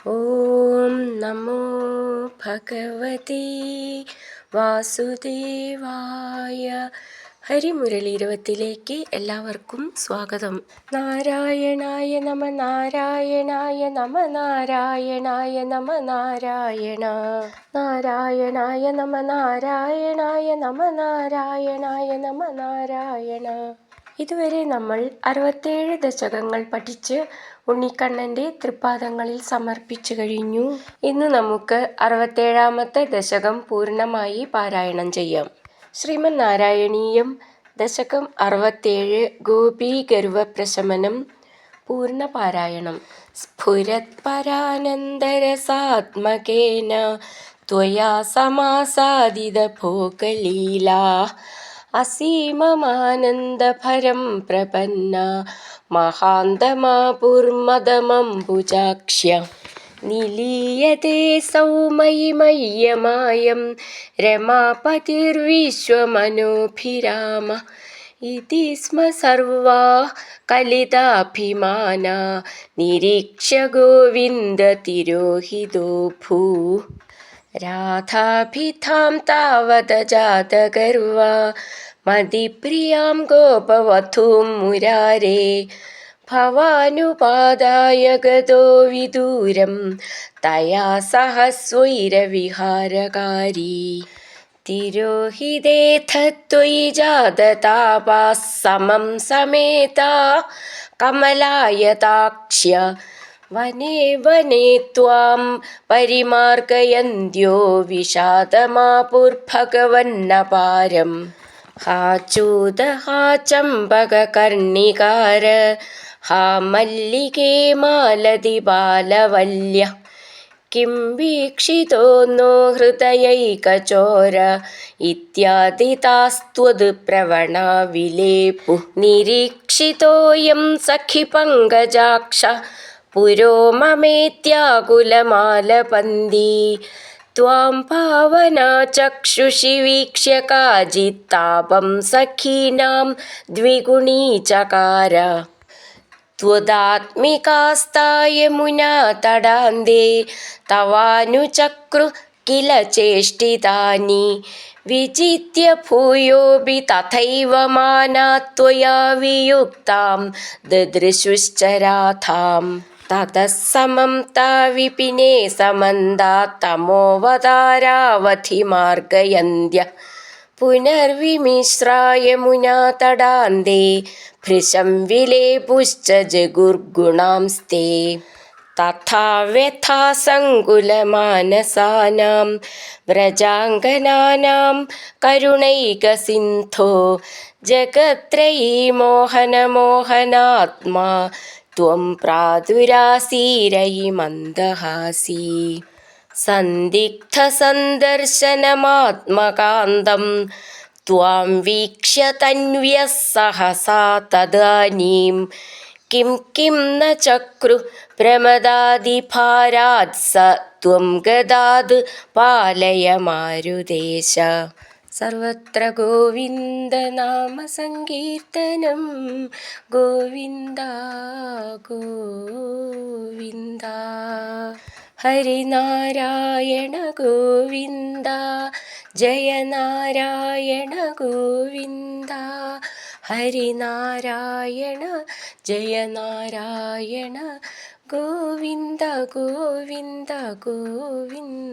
ഓം നമോ ഭഗവതേ വാസുദേവായ. ഹരിമുരളി 20 എല്ലാവർക്കും സ്വാഗതം. നാരായണായ നമ നാരായണായ നമ നാരായണായ നമ നാരായണ നാരായണായ നമ നാരായണായ നമ നാരായണായ നമ നാരായണ. ഇതുവരെ നമ്മൾ 67 ദശകങ്ങൾ പഠിച്ച് ഉണ്ണിക്കണ്ണൻ്റെ തൃപ്പാദങ്ങളിൽ സമർപ്പിച്ചു കഴിഞ്ഞു. ഇന്ന് നമുക്ക് 67ാമത്തെ ദശകം പൂർണ്ണമായി പാരായണം ചെയ്യാം. ശ്രീമന് നാരായണീയം ദശകം 67 ഗോപീഗർവപ്രശമനം പൂർണ്ണ പാരായണം. സ്ഫുരത്പരാനന്ദരസാത്മകേന ത്വയാ സമാസാദിത ഭോഗലീലാ അസീമമാനന്ദഭരം പ്രപന്ന മഹാന്തമാപുർമദമംബുജാക്ഷ്യ നിലീയതേ സൗമയിമയ്യമായം രമാപതിർവിശ്വമനോഭിരാമ ഇതി സ്മ സർവാ കലിതാഭിമാന നിരീക്ഷ്യ ഗോവിന്ദ തിരോഹിതോ ഭൂ രാധാഭിധാം താവത ജാതഗർവ മതിപ്രിയാം ഗോപവധൂം മുരാരേ ഭവാനുപാദായ ഗതോ വിദൂരം തയാ സഹ സ്വൈരവിഹാരകാരീ തിരോഹിതേഥ ത്വയി ജാതതാപാഃ സമം സമേതാ കമലായതാക്ഷ്യ വനേ വനേ ത്വാം പരിമാർഗയന്ത്യോ വിഷാദമാപുർഭഗവന്നപാരം ഹാ ചൂത ഹാ ചമ്പകകർണികാര ഹാ മല്ലികേ മാലതി ബാലവല്യ കിം വീക്ഷിതോ നോ ഹൃദയൈകചോര ഇത്യാദി താസ്ത്വത് പ്രവണാ വിലേപു നിരീക്ഷിതോയം സഖി പങ്കജാക്ഷ പുരോ മമേത്യാകുലമാലപന്തി ത്വാം ഭാവനാ ചക്ഷുഷി വീക്ഷ്യ കാചിത്താപം സഖീനാം ദ്വിഗുണീ ചകാര ത്വദാത്മികാസ്തായ മുനാ തടാന്തേ തവാനുചക്രു കില ചേഷ്ടിതാനി വിജിത്യ ഭൂയോപി തഥൈവ മാനാ ത്വയാ വിയുക്താം ദദൃശുശ്ചരാഥാം തതഃ സമം താ വിപിനേ സമന്താത് തമോവതാരാവധി മാർഗയന്ത്യ പുനർവിമിശ്രായ മുനാ തടാന്തേ ഭൃശം വിലേപുശ്ച ജഗുർഗുണാംസ്തേ തഥാ വ്യഥാ സങ്കുലമാനസാനാം വ്രജാംഗനാനാം കരുണൈകസിന്ധോ ജഗത്രയീ മോഹനമോഹനാത്മാ ത്വം പ്രാദുരാസീരയി മന്ദഹാസീ സന്ദിഗ്ധസന്ദർശനമാത്മകാന്തം ത്വാം വീക്ഷ്യ തന്വ്യഃ സഹസാ തദാനീം കിം കിം ന ചക്രു പ്രമദാദിഭാരാത് സ ത്വം ഗദാത് പാലയ മാരുദേശ. സർവത്ര ഗോവിന്ദനാമ സങ്കീർത്തനം ഗോവിന്ദ ഗോവിന്ദ. ഹരിനാരായണ ഗോവിന്ദ ജയ നാരായണ ഗോവിന്ദ ഹരിനാരായണ ജയ നാരായണ ഗോവിന്ദ ഗോവിന്ദ ഗോവിന്ദ.